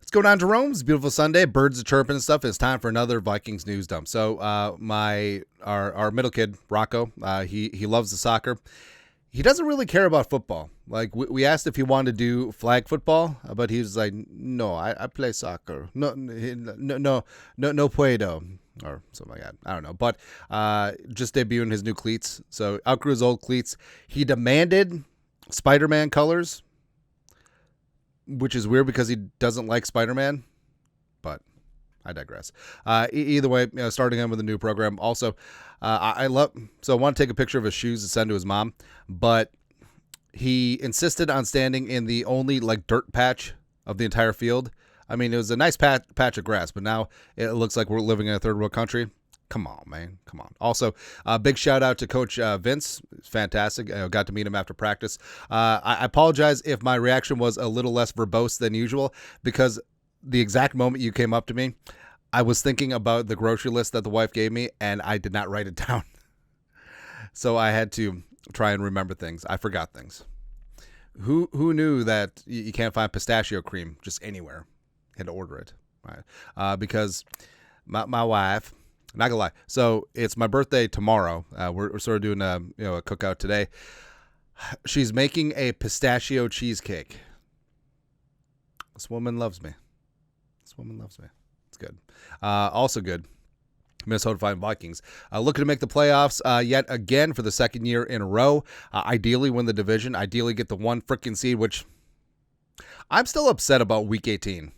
What's going on, Jerome? It's a beautiful Sunday. Birds are chirping and stuff. It's time for another Vikings news dump. So our middle kid, Rocco, he loves the soccer. He doesn't really care about football. Like, we asked if he wanted to do flag football, but he was like, no, I play soccer. No puedo, or something like that. I don't know. But just debuting his new cleats. So outgrew his old cleats. He demanded Spider-Man colors, which is weird because he doesn't like Spider-Man, but I digress. Either way, starting him with a new program. Also, I want to take a picture of his shoes to send to his mom, but he insisted on standing in the only dirt patch of the entire field. I mean, it was a nice patch of grass, but now it looks like we're living in a third world country. Come on, man. Come on. Also, big shout out to Coach Vince. It's fantastic. I got to meet him after practice. I apologize if my reaction was a little less verbose than usual, because the exact moment you came up to me, I was thinking about the grocery list that the wife gave me, and I did not write it down. So I had to try and remember things. I forgot things. Who knew that you can't find pistachio cream just anywhere? Had to order it. Right? Because my wife... Not gonna lie. So it's my birthday tomorrow. We're sort of doing a cookout today. She's making a pistachio cheesecake. This woman loves me. It's good. Also good. Minnesota Vikings looking to make the playoffs yet again for the second year in a row. Ideally win the division. Ideally get the one freaking seed, which I'm still upset about week 18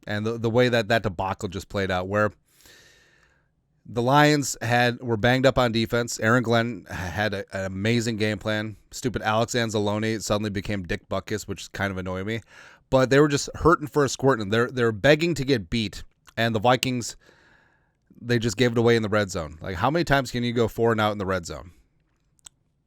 and the way that debacle just played out, where the Lions were banged up on defense. Aaron Glenn had an amazing game plan. Stupid Alex Anzalone suddenly became Dick Butkus, which kind of annoyed me. But they were just hurting for a squirting. They're begging to get beat. And the Vikings, they just gave it away in the red zone. Like, how many times can you go 4 and out in the red zone?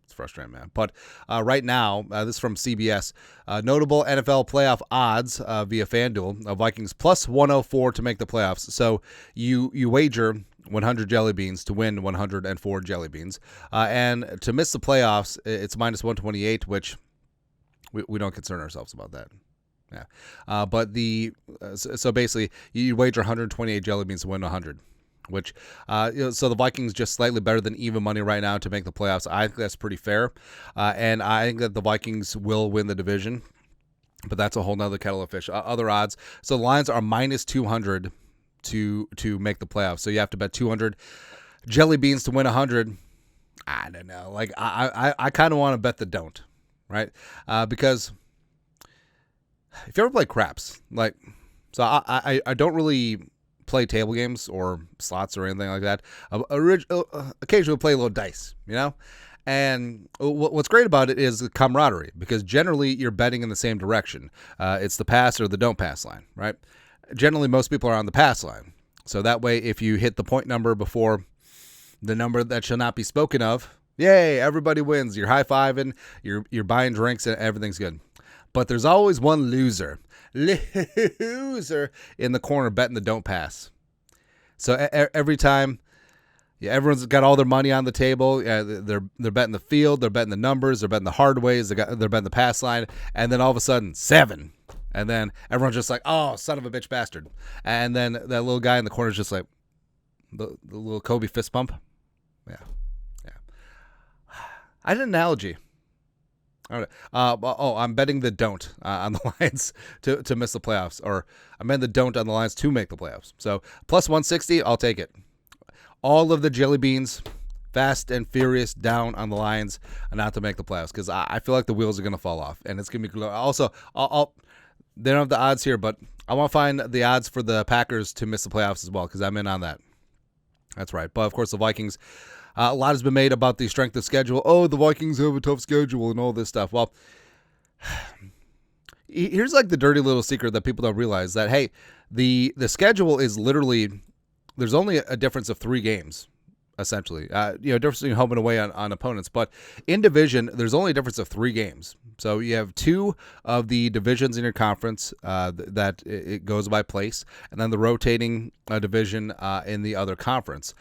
It's frustrating, man. But right now, this is from CBS. Notable NFL playoff odds via FanDuel. Vikings plus 104 to make the playoffs. So you wager 100 jelly beans to win 104 jelly beans. And to miss the playoffs, it's minus 128, which we don't concern ourselves about that. Yeah. But so basically, you wager 128 jelly beans to win 100, which, so the Vikings just slightly better than even money right now to make the playoffs. I think that's pretty fair. And I think that the Vikings will win the division, but that's a whole nother kettle of fish. Other odds. So the Lions are minus 200 to make the playoffs. So you have to bet 200 jelly beans to win 100. I don't know. Like, I kind of want to bet the don't, right? Because if you ever play craps, so I don't really play table games or slots or anything like that. Occasionally play a little dice, And what's great about it is the camaraderie, because generally you're betting in the same direction. It's the pass or the don't pass line, right? Generally, most people are on the pass line. So that way, if you hit the point number before the number that shall not be spoken of, yay, everybody wins. You're high-fiving, you're buying drinks, and everything's good. But there's always one loser in the corner betting the don't pass. So every time, everyone's got all their money on the table. They're betting the field, they're betting the numbers, they're betting the hard ways, they're betting the pass line, and then all of a sudden, 7. And then everyone's just like, oh, son of a bitch bastard. And then that little guy in the corner is just like, the little Kobe fist bump. Yeah. I did an analogy. All right. I'm betting the don't on the Lions to miss the playoffs. Or I'm betting the don't on the Lions to make the playoffs. So plus 160, I'll take it. All of the jelly beans, fast and furious, down on the Lions not to make the playoffs, because I feel like the wheels are going to fall off. And it's going to be also, they don't have the odds here, but I want to find the odds for the Packers to miss the playoffs as well, because I'm in on that. That's right. But, of course, the Vikings, a lot has been made about the strength of schedule. Oh, the Vikings have a tough schedule and all this stuff. Well, here's the dirty little secret that people don't realize, that, hey, the schedule is literally, there's only a difference of 3 games. Essentially, difference between home and away on opponents. But in division, there's only a difference of 3 games. So you have 2 of the divisions in your conference that it goes by place, and then the rotating division in the other conference.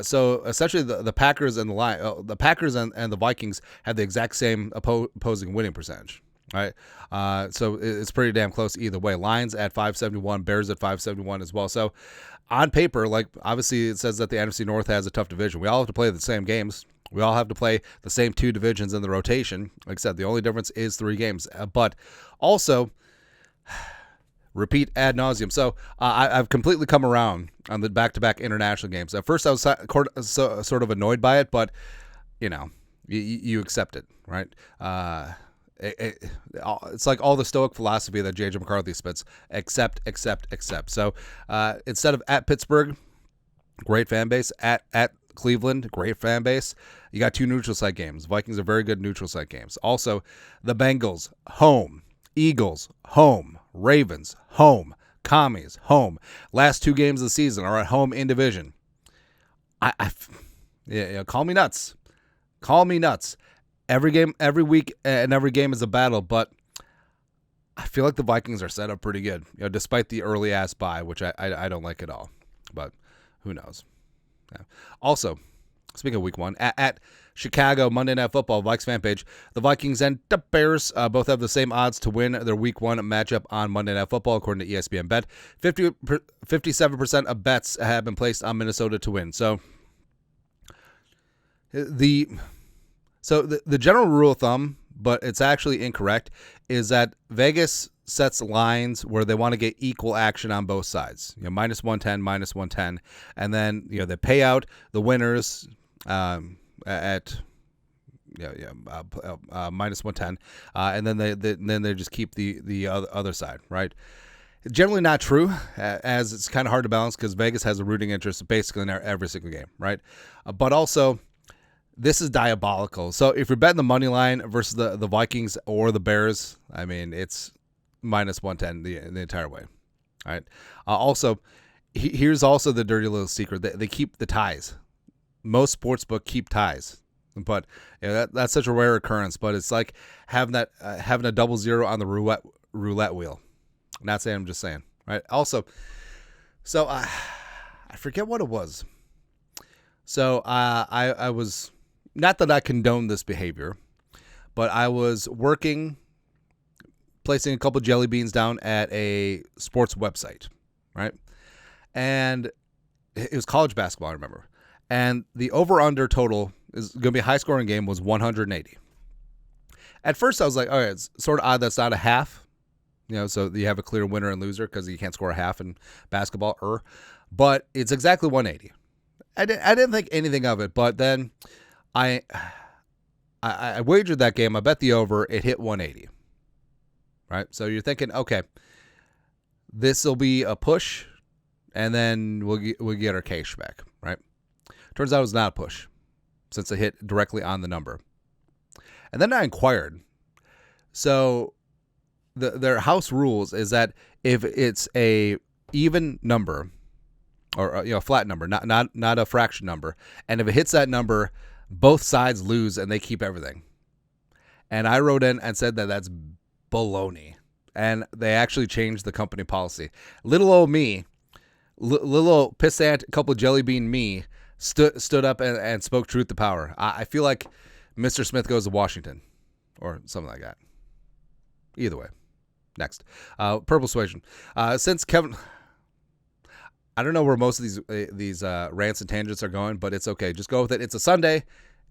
So essentially, the Packers and the Packers and the Vikings have the exact same opposing winning percentage. Right, so it's pretty damn close either way. Lions at 571, Bears at 571 as well. So on paper, like obviously it says that the NFC North has a tough division. We all have to play the same games. We all have to play the same two divisions in the rotation. Like I said, the only difference is 3 games. But also, repeat ad nauseum. So I've completely come around on the back-to-back international games. At first, I was sort of annoyed by it, but you accept it, right? It's like all the stoic philosophy that J.J. McCarthy spits. Accept. So instead of at Pittsburgh, great fan base, at Cleveland, great fan base, you got 2 neutral site games. Vikings are very good neutral site games. Also, the Bengals, home. Eagles, home. Ravens, home. Commies, home. Last 2 games of the season are at home in division. Call me nuts. Every game, every week, and every game is a battle, but I feel like the Vikings are set up pretty good, despite the early ass bye, which I don't like at all. But who knows? Yeah. Also, speaking of week 1, at Chicago Monday Night Football Vikes fan page, the Vikings and the Bears both have the same odds to win their week 1 matchup on Monday Night Football, according to ESPN Bet. 57% of bets have been placed on Minnesota to win. So the general rule of thumb, but it's actually incorrect, is that Vegas sets lines where they want to get equal action on both sides. Minus 110, minus 110, and then they pay out the winners at minus 110, and then they just keep the other side, right? Generally not true, as it's kind of hard to balance because Vegas has a rooting interest basically in every single game, right? But also, this is diabolical. So if you're betting the money line versus the Vikings or the Bears, I mean, it's minus 110 the entire way. All right. Also, here's also the dirty little secret. They keep the ties. Most sportsbook keep ties. But that's such a rare occurrence. But it's like having a 00 on the roulette wheel. I'm not saying, I'm just saying. Right. Also, so I forget what it was. So I was... Not that I condone this behavior, but I was placing a couple jelly beans down at a sports website, right? And it was college basketball, I remember. And the over-under total is going to be a high-scoring game was 180. At first, I was like, all right, it's sort of odd that's not a half, so you have a clear winner and loser because you can't score a half in basketball. But it's exactly 180. I didn't think anything of it, but then... I wagered that game. I bet the over. It hit 180. Right? So you're thinking, okay, this will be a push, and then we'll get our cash back. Right? Turns out it was not a push, since it hit directly on the number. And then I inquired. So their house rules is that if it's a even number, or a flat number, not a fraction number, and if it hits that number, both sides lose and they keep everything. And I wrote in and said that that's baloney. And they actually changed the company policy. Little old me, little old pissant, couple jelly bean me, stood up and spoke truth to power. I feel like Mr. Smith goes to Washington or something like that. Either way. Next. Persuasion. Since Kevin... I don't know where most of these rants and tangents are going, but it's okay. Just go with it. It's a Sunday,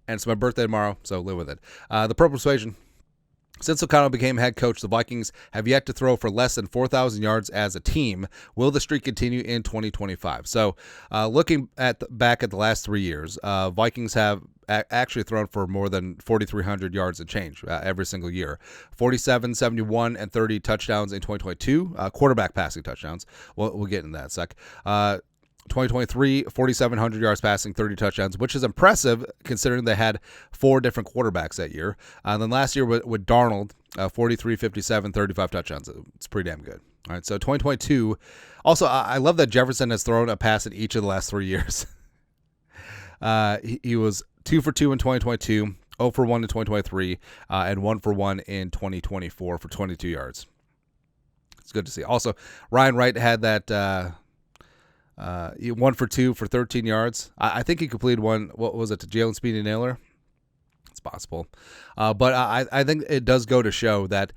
and it's my birthday tomorrow, so live with it. The Persuasion. Since O'Connell became head coach, the Vikings have yet to throw for less than 4,000 yards as a team. Will the streak continue in 2025? So looking back at the last 3 years, Vikings have actually thrown for more than 4,300 yards and change every single year. 47, 71, and 30 touchdowns in 2022. Quarterback passing touchdowns. We'll get into that in a sec. 2023, 4,700 yards passing, 30 touchdowns, which is impressive considering they had 4 different quarterbacks that year. And then last year with Darnold, 43, 57, 35 touchdowns. It's pretty damn good. All right, so 2022. Also, I love that Jefferson has thrown a pass in each of the last 3 years. He was 2 for 2 in 2022, 0 for 1 in 2023, and 1 for 1 in 2024 for 22 yards. It's good to see. Also, Ryan Wright had that 1 for 2 for 13 yards. I think he completed one. What was it, to Jalen Speedy Naylor? It's possible. But I think it does go to show that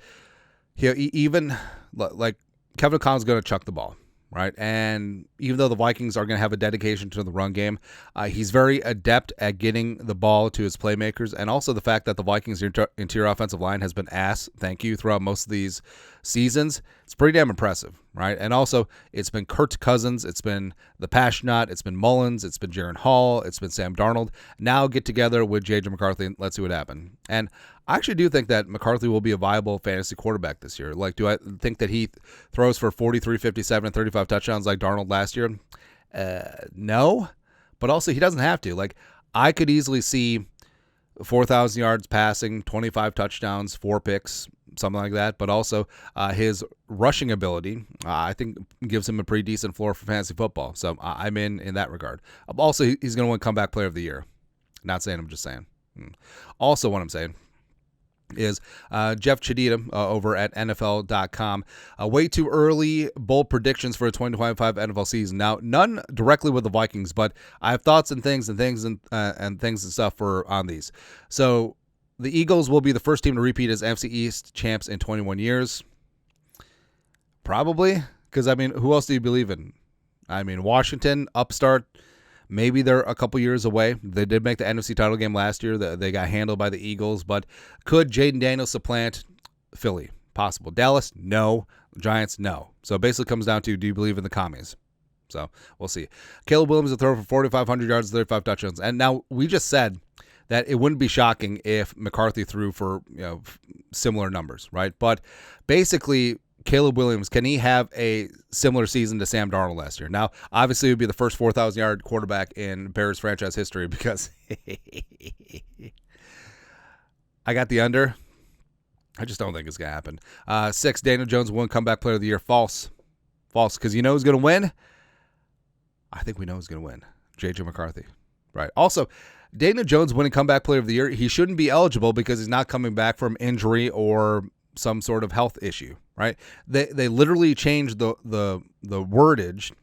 even like Kevin O'Connell's going to chuck the ball, right? And even though the Vikings are going to have a dedication to the run game, he's very adept at getting the ball to his playmakers. And also the fact that the Vikings' interior offensive line has been thank you, throughout most of these seasons. It's pretty damn impressive, right? And also, it's been Kirk Cousins, it's been the Pashnot, it's been Mullins, it's been Jaron Hall, it's been Sam Darnold. Now get together with J.J. McCarthy and let's see what happens. And I actually do think that McCarthy will be a viable fantasy quarterback this year. Like, do I think that he throws for 43, 57, and 35 touchdowns like Darnold last year? No. But also, he doesn't have to. Like, I could easily see 4,000 yards passing, 25 touchdowns, 4 picks, something like that. But also, his rushing ability, I think, gives him a pretty decent floor for fantasy football. So I'm in that regard. Also, he's going to win Comeback Player of the Year. Not saying, I'm just saying. Also, what I'm saying is Jeff Chedida over at NFL.com. Way too early bold predictions for a 2025 NFL season. Now, none directly with the Vikings, but I have thoughts and things and stuff on these. So the Eagles will be the first team to repeat as NFC East champs in 21 years. Probably, because, I mean, who else do you believe in? I mean, Washington, upstart. Maybe they're a couple years away. They did make the NFC title game last year. They got handled by the Eagles. But could Jaden Daniels supplant Philly? Possible. Dallas? No. Giants? No. So it basically comes down to, do you believe in the commies? So we'll see. Caleb Williams will throw for 4,500 yards, 35 touchdowns. And now we just said that it wouldn't be shocking if McCarthy threw for similar numbers, right? But basically, Caleb Williams, can he have a similar season to Sam Darnold last year? Now, obviously, it would be the first 4,000-yard quarterback in Bears franchise history because I got the under. I just don't think it's going to happen. 6, Daniel Jones won Comeback Player of the Year. False, because you know who's going to win? I think we know who's going to win. J.J. McCarthy, right? Also, Daniel Jones winning Comeback Player of the Year, he shouldn't be eligible because he's not coming back from injury or some sort of health issue, right? They literally changed the wordage,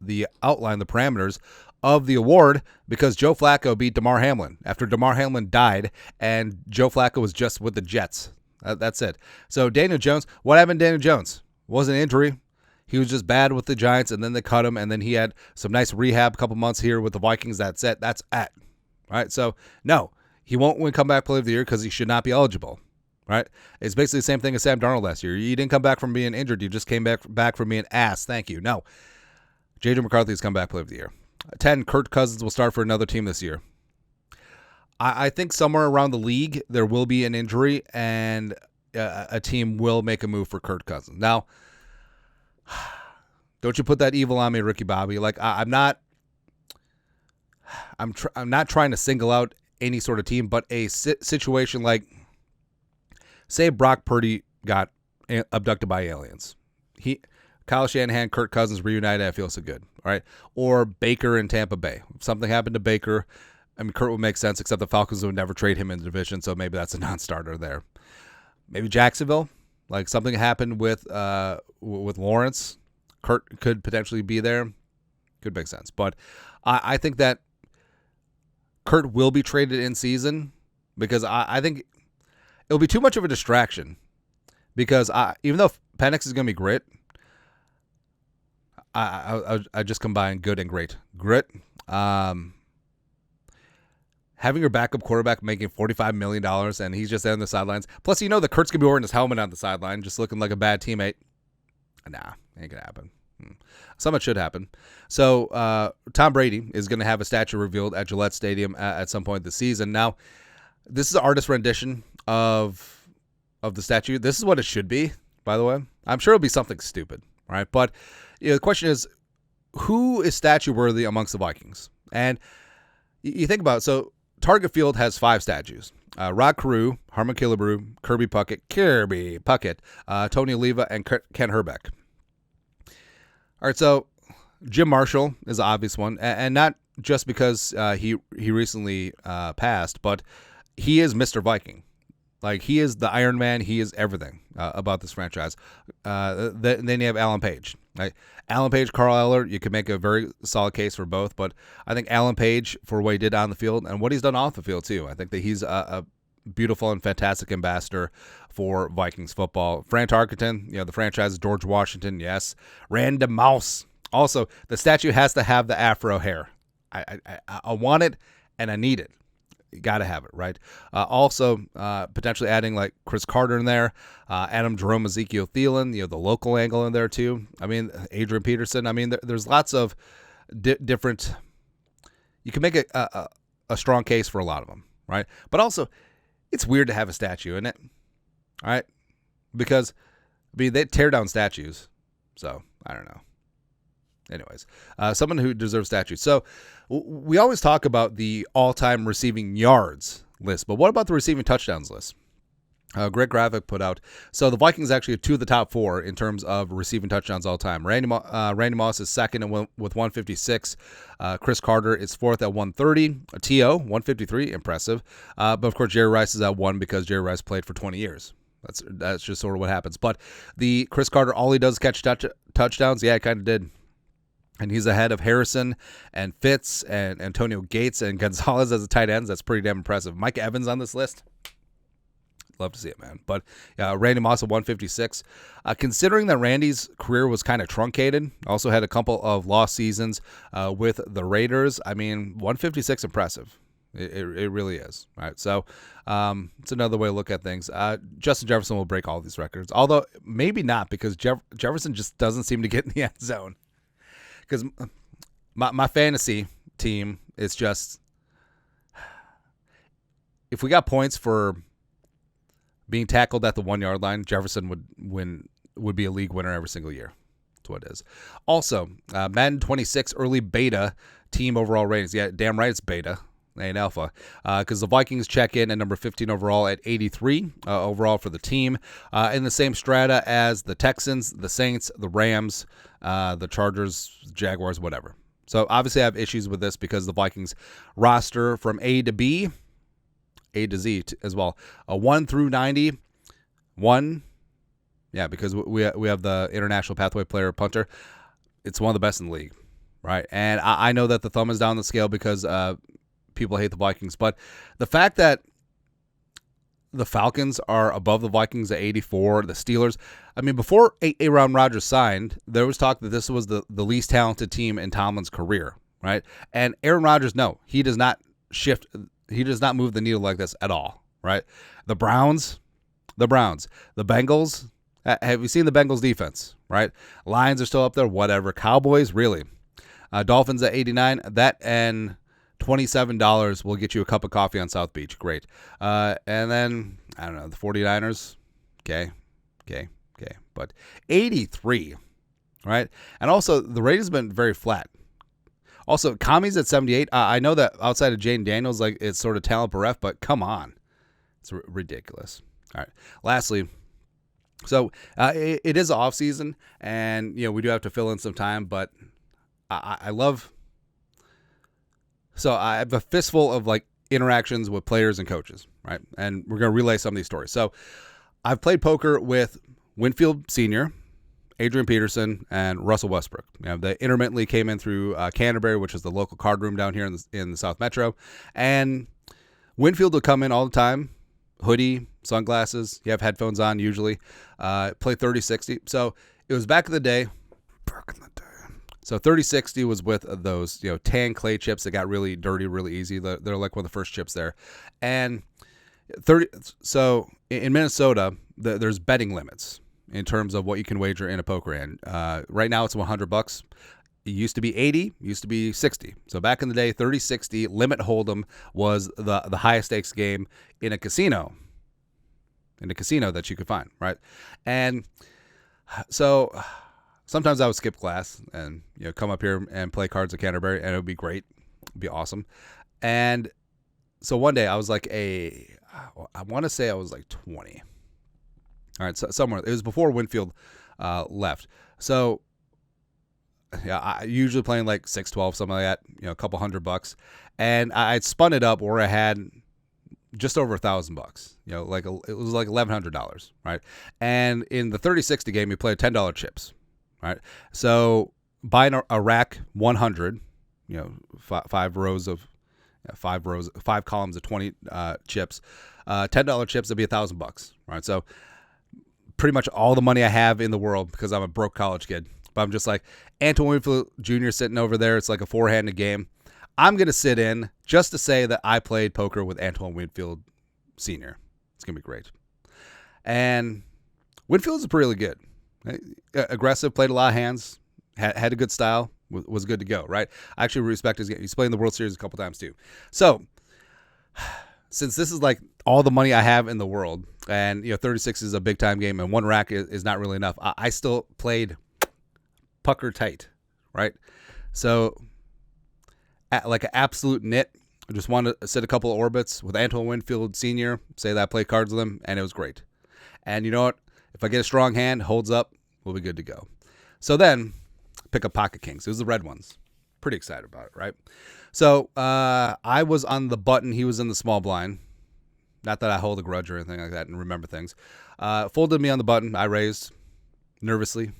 the outline, the parameters of the award because Joe Flacco beat Damar Hamlin after Damar Hamlin died and Joe Flacco was just with the Jets. That's it. So Daniel Jones, what happened to Daniel Jones? It wasn't an injury. He was just bad with the Giants and then they cut him and then he had some nice rehab, a couple months here with the Vikings. That's it. That's it. All right. So no, he won't win Comeback Player of the Year because he should not be eligible. Right? It's basically the same thing as Sam Darnold last year. You didn't come back from being injured. You just came back from being ass. Thank you. No. J.J. McCarthy's Comeback Player of the Year. 10, Kirk Cousins will start for another team this year. I think somewhere around the league there will be an injury and a team will make a move for Kirk Cousins. Now, don't you put that evil on me, Ricky Bobby. Like, I'm not trying to single out any sort of team, but a situation like, say Brock Purdy got abducted by aliens. Kyle Shanahan, Kirk Cousins reunited. I feel so good. All right. Or Baker in Tampa Bay. If something happened to Baker, I mean, Kurt would make sense, except the Falcons would never trade him in the division, so maybe that's a non-starter there. Maybe Jacksonville. Like something happened with Lawrence. Kurt could potentially be there. Could make sense. But I think that Kurt will be traded in season because I think it'll be too much of a distraction because even though Penix is going to be grit, I just combine good and great. Grit, having your backup quarterback making $45 million and he's just there on the sidelines. Plus, you know that Kurt's going to be wearing his helmet on the sideline, just looking like a bad teammate. Nah, ain't going to happen. Something should happen. So Tom Brady is going to have a statue revealed at Gillette Stadium at some point this season. Now, this is an artist rendition of the statue. This is what it should be, by the way. I'm sure it'll be something stupid, right? But the question is, who is statue worthy amongst the Vikings? And you think about it. So Target Field has 5 statues. Rod Carew, Harmon Killebrew, Kirby Puckett, Tony Oliva, and Ken Herbeck. All right, so Jim Marshall is the obvious one, and not just because he recently passed, but he is Mr. Viking. Like, he is the Iron Man. He is everything about this franchise. Then you have Alan Page. Right? Alan Page, Carl Eller, you could make a very solid case for both, but I think Alan Page, for what he did on the field and what he's done off the field, too, I think that he's a beautiful and fantastic ambassador for Vikings football. Fran Tarkenton, the franchise, George Washington, yes. Randy Moss. Also, the statue has to have the afro hair. I want it and I need it. You got to have it, right? Also, potentially adding like Chris Carter in there, Adam Jerome, Ezekiel Thielen, the local angle in there too. I mean, Adrian Peterson. I mean, there's lots of different. You can make a strong case for a lot of them, right? But also, it's weird to have a statue in it, all right? Because they tear down statues, so I don't know. Anyways, someone who deserves statues. So we always talk about the all-time receiving yards list, but what about the receiving touchdowns list? Great graphic put out. So the Vikings actually have two of the top four in terms of receiving touchdowns all time. Randy Moss is second with 156. Chris Carter is fourth at 130. T.O., 153, impressive. But of course, Jerry Rice is at 1 because Jerry Rice played for 20 years. That's just sort of what happens. But the Chris Carter, all he does is catch touchdowns. Yeah, he kind of did. And he's ahead of Harrison and Fitz and Antonio Gates and Gonzalez as the tight ends. That's pretty damn impressive. Mike Evans on this list. Love to see it, man. But Randy Moss at 156. Considering that Randy's career was kind of truncated, also had a couple of lost seasons with the Raiders. I mean, 156 impressive. It really is. All right, so it's another way to look at things. Justin Jefferson will break all these records, although maybe not because Jefferson just doesn't seem to get in the end zone. Because my fantasy team is just, if we got points for being tackled at the 1 yard line, Jefferson would be a league winner every single year. That's what it is. Also, Madden 26 early beta team overall ratings. Yeah, damn right it's beta. Ain't alpha. Because the Vikings check in at number 15 overall at 83 overall for the team. In the same strata as the Texans, the Saints, the Rams, the Chargers, Jaguars, whatever. So obviously I have issues with this because the Vikings roster from A to B, A to Z as well. 1 through 90. 1, yeah, because we have the international pathway player punter. It's one of the best in the league, right? And I know that the thumb is down the scale because people hate the Vikings, but the fact that the Falcons are above the Vikings at 84, the Steelers, I mean, before Aaron Rodgers signed, there was talk that this was the least talented team in Tomlin's career, right? And Aaron Rodgers, no, he does not shift, he does not move the needle like this at all, right? The Browns, the Bengals, have you seen the Bengals defense, right? Lions are still up there, whatever. Cowboys, really. Dolphins at 89, that and $27 will get you a cup of coffee on South Beach. Great. And then, I don't know, the 49ers. Okay. But 83, right? And also, the rate has been very flat. Also, Commies at 78. I know that outside of Jane Daniels, like, it's sort of talent bereft, but come on. It's ridiculous. All right. Lastly, so it is off season, and, we do have to fill in some time, but I love... So I have a fistful of like interactions with players and coaches, right? And we're going to relay some of these stories. So I've played poker with Winfield Sr., Adrian Peterson, and Russell Westbrook. They intermittently came in through Canterbury, which is the local card room down here in the South Metro. And Winfield will come in all the time, hoodie, sunglasses. You have headphones on usually. Play 30-60. So it was back in the day. So 30-60 was with those, tan clay chips that got really dirty really easy. They're like one of the first chips there. And 30. So in Minnesota, there's betting limits in terms of what you can wager in a poker hand. Right now it's $100. It used to be 80, used to be 60. So back in the day, 30-60 limit hold'em was the highest stakes game in a casino. In a casino that you could find, right? And so sometimes I would skip class and come up here and play cards at Canterbury, and it would be great. It'd be awesome. And so one day I was like I want to say I was like 20. All right, so somewhere. It was before Winfield left. So yeah, I usually playing like 6-12, something like that, a couple $100. And I'd spun it up where I had just over $1,000, it was like $1,100, right? And in the 30-60 game, we played $10 chips. Right, so buying a rack 100, 5 rows of 5 rows, 5 columns of 20 chips, $10 chips, it'd be $1,000, right? So pretty much all the money I have in the world because I'm a broke college kid. But I'm just like, Antoine Winfield Jr. sitting over there. It's like a 4-handed game. I'm going to sit in just to say that I played poker with Antoine Winfield Sr. It's going to be great. And Winfield's really good. Aggressive, played a lot of hands, had a good style, was good to go, right? I actually respect his game. He's played in the World Series a couple times too. So since this is like all the money I have in the world, and 36 is a big time game, and 1 rack is not really enough, I still played pucker tight, right? So like an absolute nit, I just wanted to sit a couple of orbits with Antoine Winfield Sr., say that I played cards with him, and it was great. And you know what? If I get a strong hand, holds up, we'll be good to go. So then, pick up pocket kings. It was the red ones. Pretty excited about it, right? So I was on the button. He was in the small blind. Not that I hold a grudge or anything like that and remember things. Folded me on the button. I raised nervously.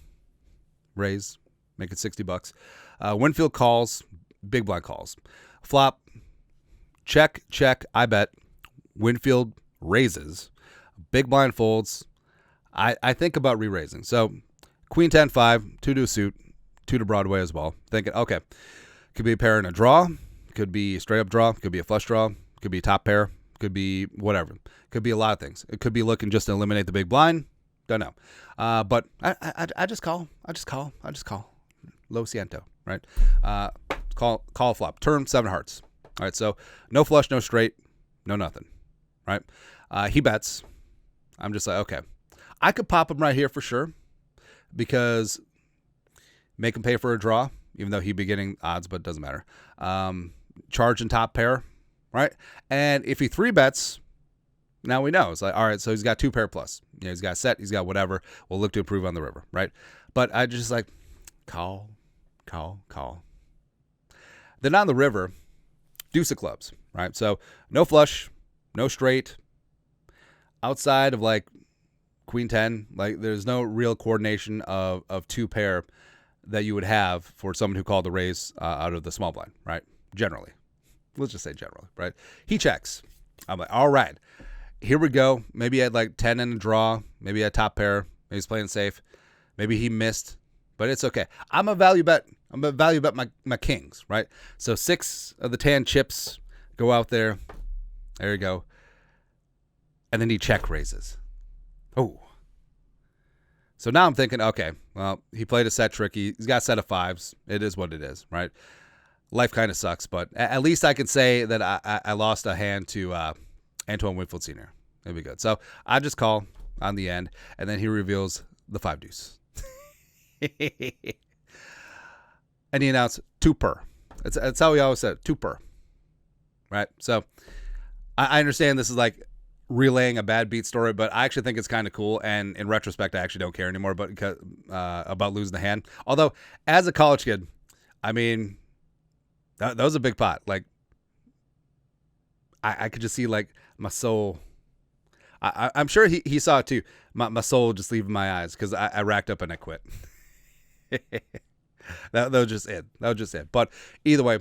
Raised. Make it $60. Winfield calls. Big blind calls. Flop. Check. I bet. Winfield raises. Big blind folds. I think about re-raising. So queen 10-5, 2 to a suit, 2 to Broadway as well. Thinking, okay, could be a pair and a draw, could be a straight up draw, could be a flush draw, could be a top pair, could be whatever. Could be a lot of things. It could be looking just to eliminate the big blind. Don't know. But I just call. Lo siento, right? Call flop. Turn 7 hearts. All right, so no flush, no straight, no nothing, right? He bets. I'm just like, okay. I could pop him right here for sure because make him pay for a draw, even though he'd be getting odds, but it doesn't matter. Charge and top pair, right? And if he 3-bets, now we know. It's like, all right, so he's got 2 pair plus. He's got set, he's got whatever. We'll look to improve on the river, right? But I just like, call. Then on the river, deuce of clubs, right? So no flush, no straight. Outside of like queen 10, like there's no real coordination of 2 pair that you would have for someone who called the raise out of the small blind, right? Generally. Let's just say generally, right? He checks. I'm like, all right, here we go. Maybe he had like 10 in a draw. Maybe he had top pair. Maybe he's playing safe. Maybe he missed, but it's okay. I'm a value bet my kings, right? So 6 of the 10 chips go out there. There you go. And then he check raises. Oh. So now I'm thinking, okay, well, he played a set trick. He's got a set of 5s. It is what it is, right? Life kind of sucks, but at least I can say that I lost a hand to Antoine Winfield Sr. It'd be good. So I just call on the end, and then he reveals the 5 deuce. And he announced 2 per. That's how he always said it, 2 per. Right? So I understand this is like relaying a bad beat story, but I actually think it's kind of cool. And in retrospect, I actually don't care anymore about losing the hand. Although, as a college kid, I mean, that was a big pot. Like, I could just see like my soul. I'm sure he saw it too. My soul just leaving my eyes because I racked up and I quit. that was just it. But either way,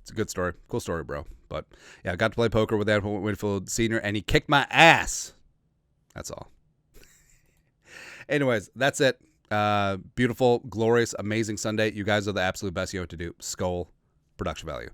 it's a good story. Cool story, bro. But yeah, I got to play poker with Antoine Winfield Sr. and he kicked my ass. That's all. Anyways, that's it. Beautiful, glorious, amazing Sunday. You guys are the absolute best. You know what to do. Skull, production value.